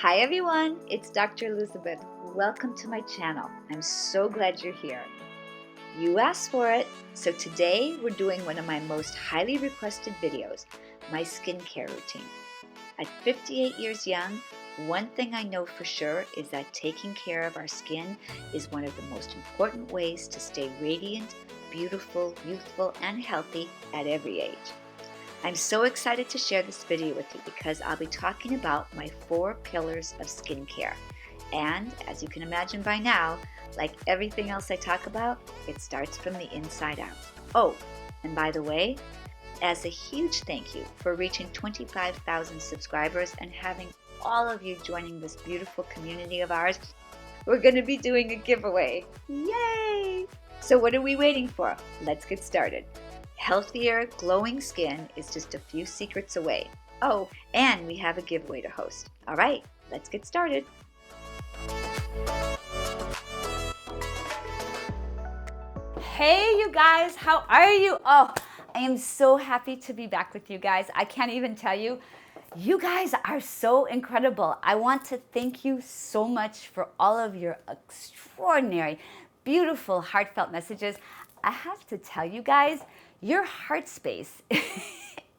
Hi everyone, it's DrElizabeth. Welcome to my channel. I'm so glad you're here. You asked for it, so today we're doing one of my most highly requested videos, my skincare routine. At 58 years young, one thing I know for sure is that taking care of our skin is one of the most important ways to stay radiant, beautiful, youthful, and healthy at every age. I'm so excited to share this video with you because I'll be talking about my 4 pillars of skincare. And as you can imagine by now, like everything else I talk about, it starts from the inside out. Oh, and by the way, as a huge thank you for reaching 25,000 subscribers and having all of you joining this beautiful community of ours, we're going to be doing a giveaway. Yay! So what are we waiting for? Let's get started. Healthier, glowing skin is just a few secrets away. Oh, and we have a giveaway to host. All right, let's get started. Hey you guys, how are you? Oh, I am so happy to be back with you guys. I can't even tell you. You guys are so incredible. I want to thank you so much for all of your extraordinary, beautiful, heartfelt messages. I have to tell you guys, your heart space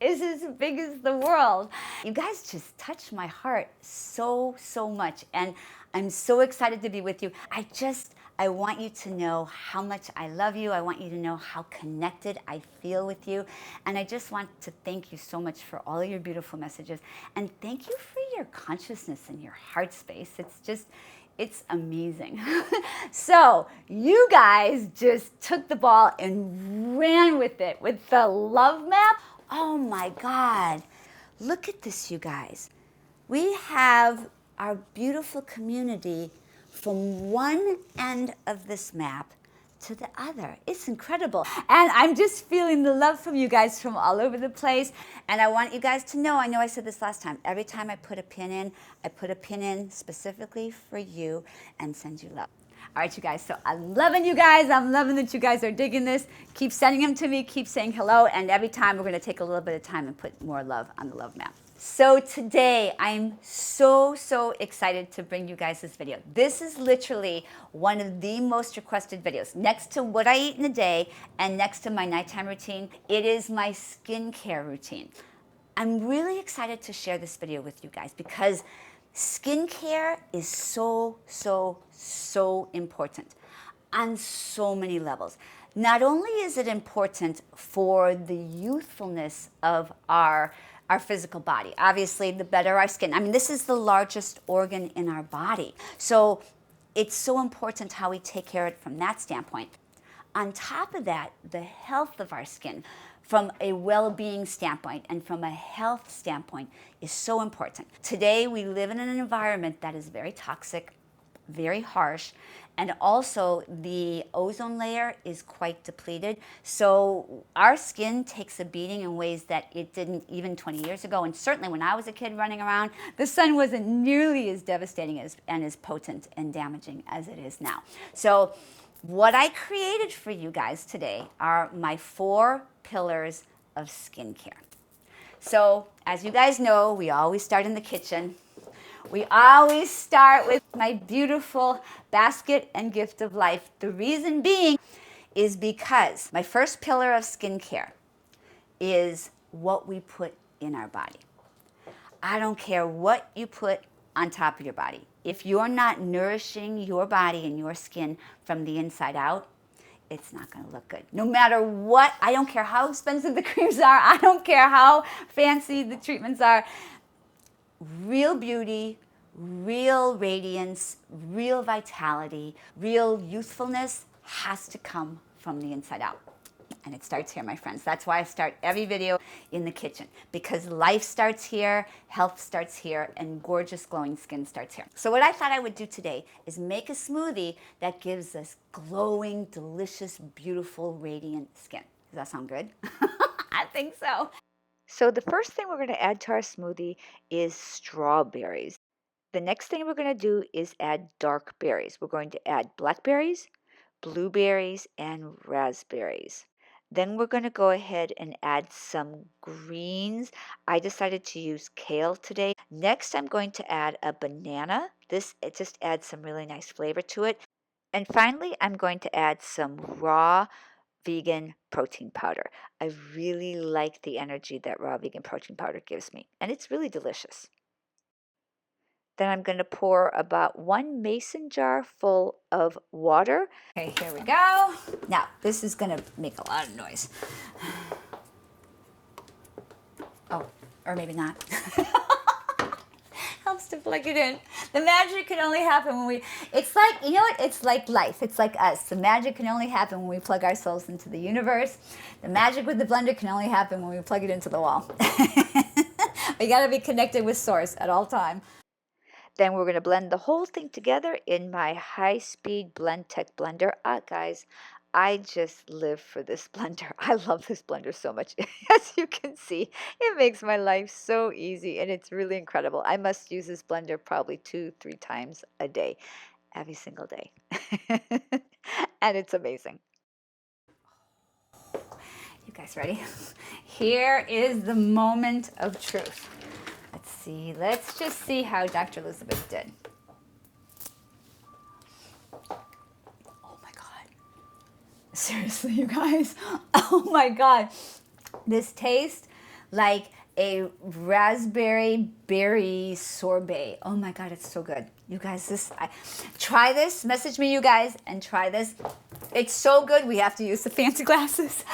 is as big as the world. You guys just touch my heart so much, and I'm so excited to be with you. I want you to know how much I love you. I want you to know how connected I feel with you. And I just want to thank you so much for all of your beautiful messages. And thank you for your consciousness and your heart space. It's amazing. So you guys just took the ball and ran with it with the love map. Oh my God. Look at this, you guys. We have our beautiful community from one end of this map to the other. It's incredible. And I'm just feeling the love from you guys from all over the place. And I want you guys to know, I know I said this last time, every time I put a pin in, I put a pin in specifically for you and send you love. All right, you guys, so I'm loving you guys. I'm loving that you guys are digging this. Keep sending them to me. Keep saying hello. And every time we're going to take a little bit of time and put more love on the love map. So today, I'm so excited to bring you guys this video. This is literally one of the most requested videos. Next to what I eat in a day and next to my nighttime routine, it is my skincare routine. I'm really excited to share this video with you guys because skincare is so important on so many levels. Not only is it important for the youthfulness of our physical body. Obviously, the better our skin. I mean, this is the largest organ in our body. So it's so important how we take care of it from that standpoint. On top of that, the health of our skin from a well-being standpoint and from a health standpoint is so important. Today, we live in an environment that is very toxic, very harsh, and also the ozone layer is quite depleted. So our skin takes a beating in ways that it didn't even 20 years ago. And certainly when I was a kid running around, the sun wasn't nearly as devastating and as potent and damaging as it is now. So what I created for you guys today are my 4 pillars of skincare. So as you guys know, we always start in the kitchen. We always start with my beautiful basket and gift of life. The reason being is because my first pillar of skincare is what we put in our body. I don't care what you put on top of your body. If you're not nourishing your body and your skin from the inside out, it's not going to look good. No matter what, I don't care how expensive the creams are. I don't care how fancy the treatments are. Real beauty, real radiance, real vitality, real youthfulness has to come from the inside out. And it starts here, my friends. That's why I start every video in the kitchen, because life starts here, health starts here, and gorgeous glowing skin starts here. So what I thought I would do today is make a smoothie that gives us glowing, delicious, beautiful, radiant skin. Does that sound good? I think so. So the first thing we're going to add to our smoothie is strawberries. The next thing we're going to do is add dark berries. We're going to add blackberries, blueberries, and raspberries. Then we're going to go ahead and add some greens. I decided to use kale today. Next, I'm going to add a banana. It just adds some really nice flavor to it. And finally, I'm going to add some raw vegan protein powder. I really like the energy that raw vegan protein powder gives me, and it's really delicious. Then I'm going to pour about 1 mason jar full of water. Okay, here we go. Now, this is going to make a lot of noise. Oh, or maybe not. Helps to plug it in. The magic can only happen when we, it's like, you know what? It's like life. It's like us. The magic can only happen when we plug our souls into the universe. The magic with the blender can only happen when we plug it into the wall. We got to be connected with source at all time. Then we're going to blend the whole thing together in my high-speed Blendtec blender. Guys, I just live for this blender. I love this blender so much. As you can see, it makes my life so easy, and it's really incredible. I must use this blender probably 2-3 times a day, every single day. And it's amazing. You guys ready? Here is the moment of truth. Let's see. Let's just see how DrElizabeth did. Oh my God. Seriously, you guys. Oh my God. This tastes like a raspberry berry sorbet. Oh my God, it's so good. You guys, try this. Message me, you guys, and try this. It's so good, we have to use the fancy glasses.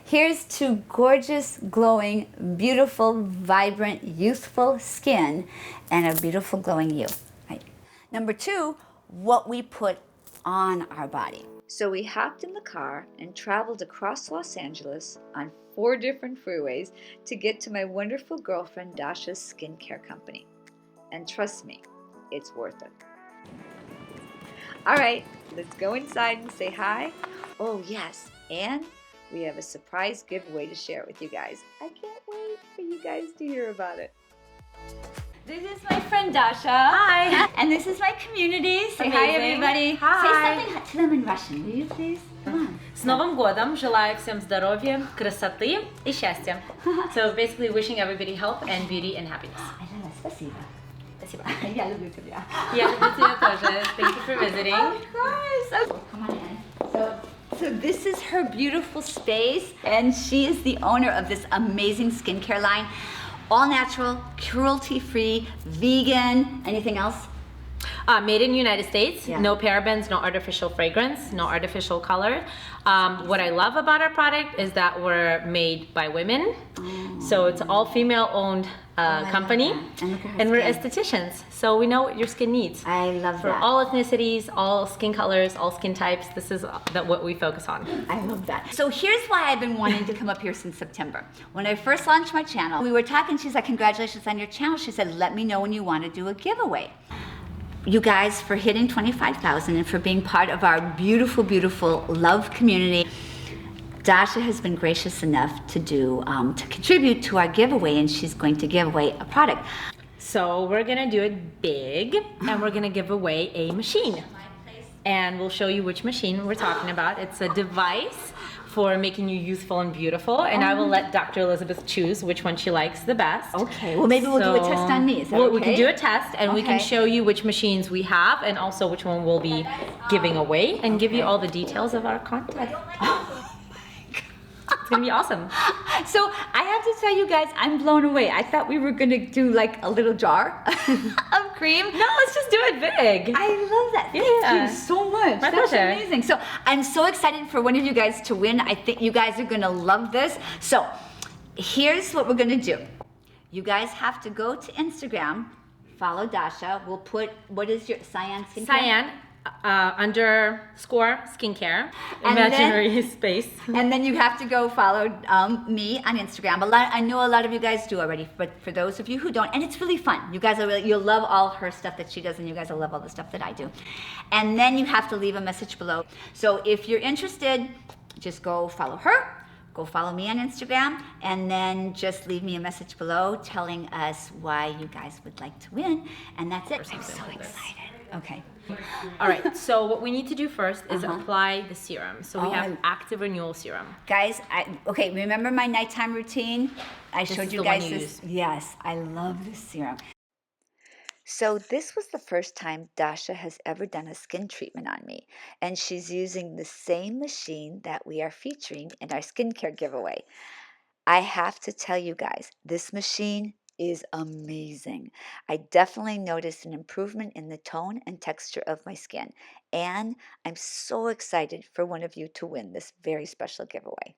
Here's to gorgeous, glowing, beautiful, vibrant, youthful skin and a beautiful, glowing you. Right. Number 2, what we put on our body. So we hopped in the car and traveled across Los Angeles on 4 different freeways to get to my wonderful girlfriend Dasha's skincare company. And trust me, it's worth it. All right, let's go inside and say hi. Oh yes, and we have a surprise giveaway to share with you guys. I can't wait for you guys to hear about it. This is my friend Dasha. Hi. And this is my community. Say Amazing. hi, everybody. Hi. Say something to them in Russian, will you please? Come on. С Новым годом! Желаю всем здоровья, красоты и счастья. So basically wishing everybody health and beauty and happiness. Спасибо. Спасибо. Я люблю тебя. Я люблю тебя тоже. Thank you for visiting. Of course. Come on in. So this is her beautiful space, and she is the owner of this amazing skincare line. All natural, cruelty-free, vegan, anything else? Made in the United States, Yeah. no parabens, no artificial fragrance, no artificial color. What I love about our product is that we're made by women. So it's all female-owned company. And look at her And we're skin. estheticians, so we know what your skin needs. I love For that. all ethnicities, all skin colors, all skin types, this is what we focus on. I love that. So here's why I've been wanting to come up here since September. When I first launched my channel, we were talking, she's like, congratulations on your channel. She said, let me know when you want to do a giveaway. You guys, for hitting 25,000 and for being part of our beautiful, beautiful love community, Dasha has been gracious enough to to contribute to our giveaway, and she's going to give away a product. So we're gonna do it big, and we're gonna give away a machine. And we'll show you which machine we're talking about. It's a device for making you youthful and beautiful, and I will let DrElizabeth choose which one she likes the best. Okay, well maybe we'll do a test on me. Is that We can okay? do a test, and we can Okay. show you which machines we have, and also which one we'll be giving away, and give you all the details of our content. It's gonna be awesome. So I have to tell you guys, I'm blown away. I thought we were gonna do like a little jar of cream. No, let's just do it big. I love that. Thank Yeah. you so much. My That's pleasure. amazing. So I'm so excited for one of you guys to win. I think you guys are gonna love this. So here's what we're gonna do. You guys have to go to Instagram, follow Dasha. We'll put, what is your Cyan Skincare? Cyan, underscore skincare, And then- imaginary space. And then you have to go follow me on Instagram. I know a lot of you guys do already, but for those of you who don't, and it's really fun. You guys are you'll love all her stuff that she does, and you guys will love all the stuff that I do. And then you have to leave a message below. So if you're interested, just go follow her. Go follow me on Instagram, and then just leave me a message below telling us why you guys would like to win, and that's it. I'm so like this. excited. Okay. All right, so what we need to do first is apply the serum. So we have active renewal serum. Guys, okay, remember my nighttime routine? I showed you guys this. Yes, I love this serum. So this was the first time Dasha has ever done a skin treatment on me, and she's using the same machine that we are featuring in our skincare giveaway. I have to tell you guys, this machine is amazing. I definitely noticed an improvement in the tone and texture of my skin, and I'm so excited for one of you to win this very special giveaway.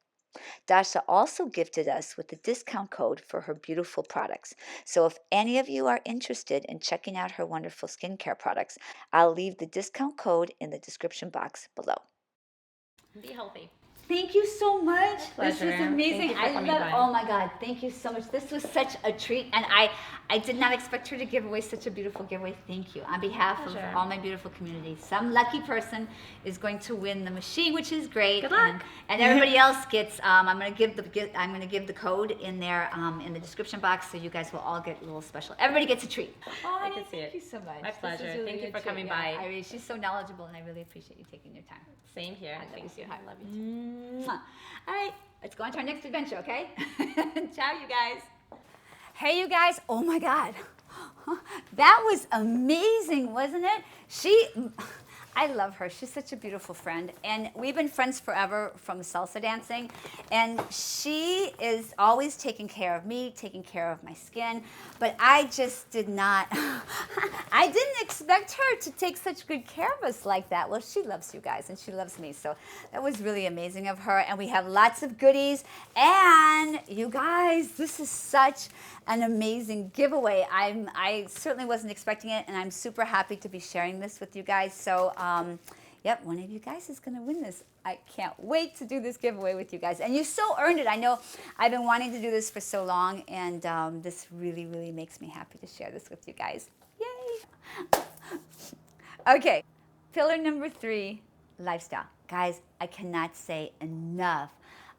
Dasha also gifted us with a discount code for her beautiful products. So if any of you are interested in checking out her wonderful skincare products, I'll leave the discount code in the description box below. Be healthy. Thank you so much. This was amazing. I love, oh my God, thank you so much. This was such a treat, and I did not expect her to give away such a beautiful giveaway. Thank you. On behalf of all my beautiful community, some lucky person is going to win the machine, which is great. Good luck. And everybody else gets, I'm gonna give the code in there in the description box, so you guys will all get a little special. Everybody gets a treat. Oh, I can see it. Thank you so much. My pleasure. Really thank you for coming by. I mean, she's so knowledgeable, and I really appreciate you taking your time. Same here. Thank you. I love you too. Mwah. All right, let's go on to our next adventure, okay? Ciao, you guys. Hey, you guys. Oh, my God. That was amazing, wasn't it? I love her. She's such a beautiful friend. And we've been friends forever from salsa dancing. And she is always taking care of me, taking care of my skin. But I just did not, I didn't expect her to take such good care of us like that. Well, she loves you guys and she loves me. So that was really amazing of her. And we have lots of goodies. And you guys, this is such an amazing giveaway. I certainly wasn't expecting it, and I'm super happy to be sharing this with you guys. So, yep, one of you guys is going to win this. I can't wait to do this giveaway with you guys. And you so earned it. I know I've been wanting to do this for so long, and this really, really makes me happy to share this with you guys. Yay! Okay, pillar number 3, lifestyle. Guys, I cannot say enough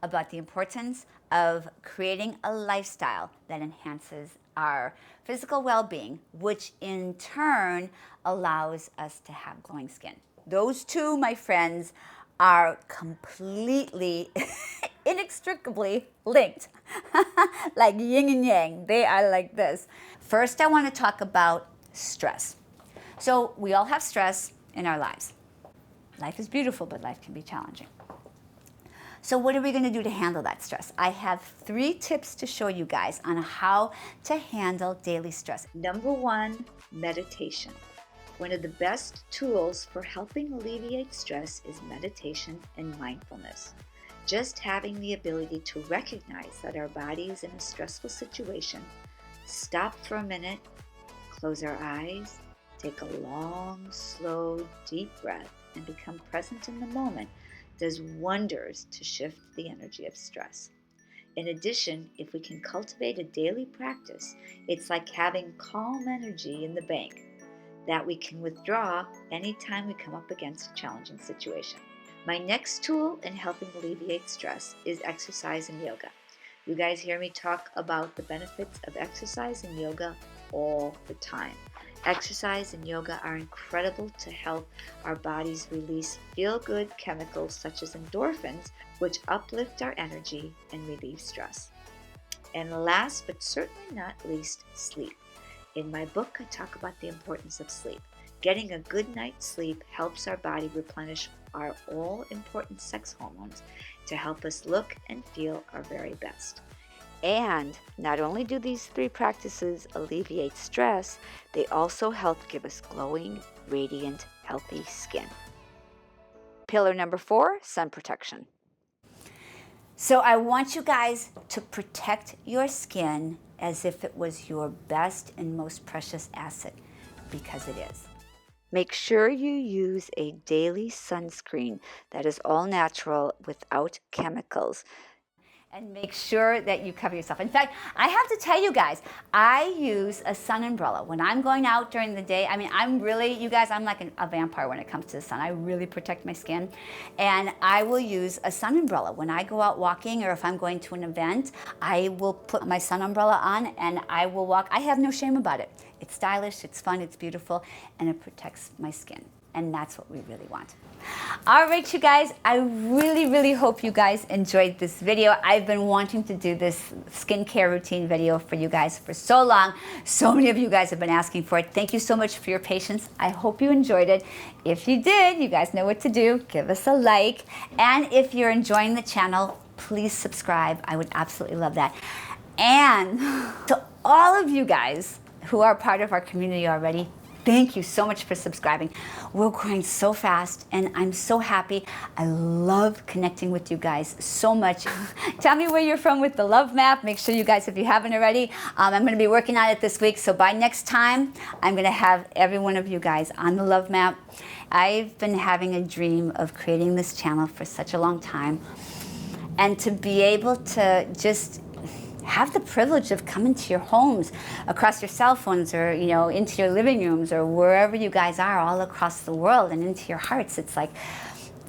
about the importance of creating a lifestyle that enhances our physical well-being, which in turn allows us to have glowing skin. Those two, my friends, are completely, inextricably linked. Like yin and yang, they are like this. First, I want to talk about stress. So we all have stress in our lives. Life is beautiful, but life can be challenging. So what are we going to do to handle that stress? I have 3 tips to show you guys on how to handle daily stress. Number 1, meditation. One of the best tools for helping alleviate stress is meditation and mindfulness. Just having the ability to recognize that our body is in a stressful situation, stop for a minute, close our eyes, take a long, slow, deep breath, and become present in the moment does wonders to shift the energy of stress. In addition, if we can cultivate a daily practice, it's like having calm energy in the bank that we can withdraw anytime we come up against a challenging situation. My next tool in helping alleviate stress is exercise and yoga. You guys hear me talk about the benefits of exercise and yoga all the time. Exercise and yoga are incredible to help our bodies release feel-good chemicals such as endorphins, which uplift our energy and relieve stress. And last but certainly not least, sleep. In my book, I talk about the importance of sleep. Getting a good night's sleep helps our body replenish our all-important sex hormones to help us look and feel our very best. And not only do these 3 practices alleviate stress, they also help give us glowing, radiant, healthy skin. Pillar number 4, sun protection. So I want you guys to protect your skin as if it was your best and most precious asset, because it is. Make sure you use a daily sunscreen that is all natural without chemicals. And make sure that you cover yourself. In fact, I have to tell you guys, I use a sun umbrella. When I'm going out during the day, I mean, I'm really, you guys, I'm like a vampire when it comes to the sun. I really protect my skin. And I will use a sun umbrella. When I go out walking or if I'm going to an event, I will put my sun umbrella on and I will walk. I have no shame about it. It's stylish, it's fun, it's beautiful, and it protects my skin. And that's what we really want. All right, you guys, I really hope you guys enjoyed this video. I've been wanting to do this skincare routine video for you guys for so long. So many of you guys have been asking for it. Thank you so much for your patience. I hope you enjoyed it. If you did, you guys know what to do. Give us a like. And if you're enjoying the channel, please subscribe. I would absolutely love that. And to all of you guys who are part of our community already, thank you so much for subscribing. We're growing so fast and I'm so happy. I love connecting with you guys so much. Tell me where you're from with the love map. Make sure you guys, if you haven't already, I'm going to be working on it this week. So by next time, I'm going to have every one of you guys on the love map. I've been having a dream of creating this channel for such a long time. And to be able to just have the privilege of coming to your homes, across your cell phones, or into your living rooms, or wherever you guys are all across the world, and into your hearts. It's like,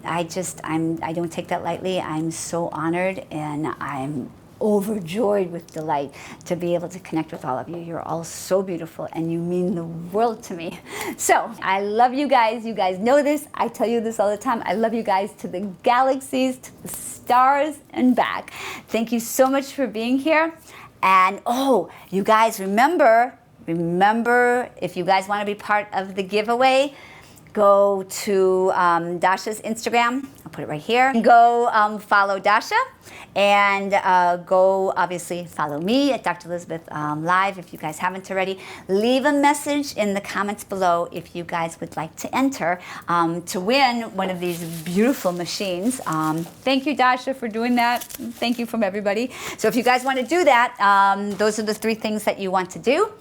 I don't take that lightly. I'm so honored, and I'm overjoyed with delight to be able to connect with all of you. You're all so beautiful, and you mean the world to me. So I love you guys. You guys know this. I tell you this all the time. I love you guys to the galaxies, to the stars, and back. Thank you so much for being here. And oh, you guys, remember, if you guys want to be part of the giveaway, go to Dasha's Instagram. I'll put it right here. Go follow Dasha, and go obviously follow me at DrElizabeth Live if you guys haven't already. Leave a message in the comments below if you guys would like to enter to win one of these beautiful machines. Thank you, Dasha, for doing that. Thank you from everybody. So if you guys want to do that, those are the 3 things that you want to do.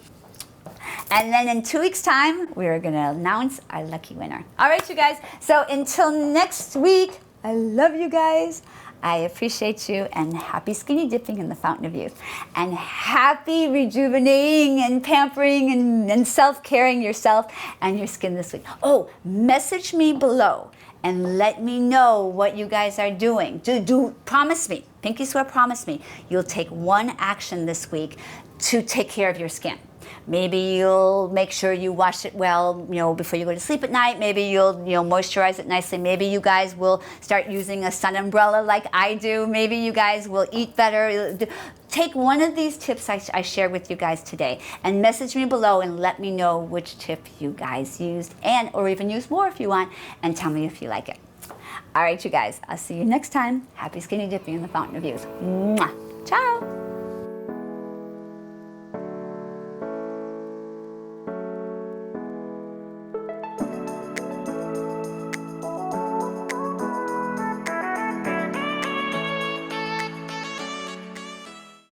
And then in 2 weeks' time, we're going to announce our lucky winner. All right, you guys. So until next week, I love you guys. I appreciate you, and happy skinny dipping in the fountain of youth. And happy rejuvenating and pampering and self-caring yourself and your skin this week. Oh, message me below and let me know what you guys are doing. Do promise me, pinky swear, promise me, you'll take one action this week to take care of your skin. Maybe you'll make sure you wash it well, before you go to sleep at night. Maybe you'll, moisturize it nicely. Maybe you guys will start using a sun umbrella like I do. Maybe you guys will eat better. Take one of these tips I shared with you guys today and message me below and let me know which tip you guys used, or even use more if you want, and tell me if you like it. All right, you guys, I'll see you next time. Happy skinny dipping in the fountain of youth. Mwah. Ciao.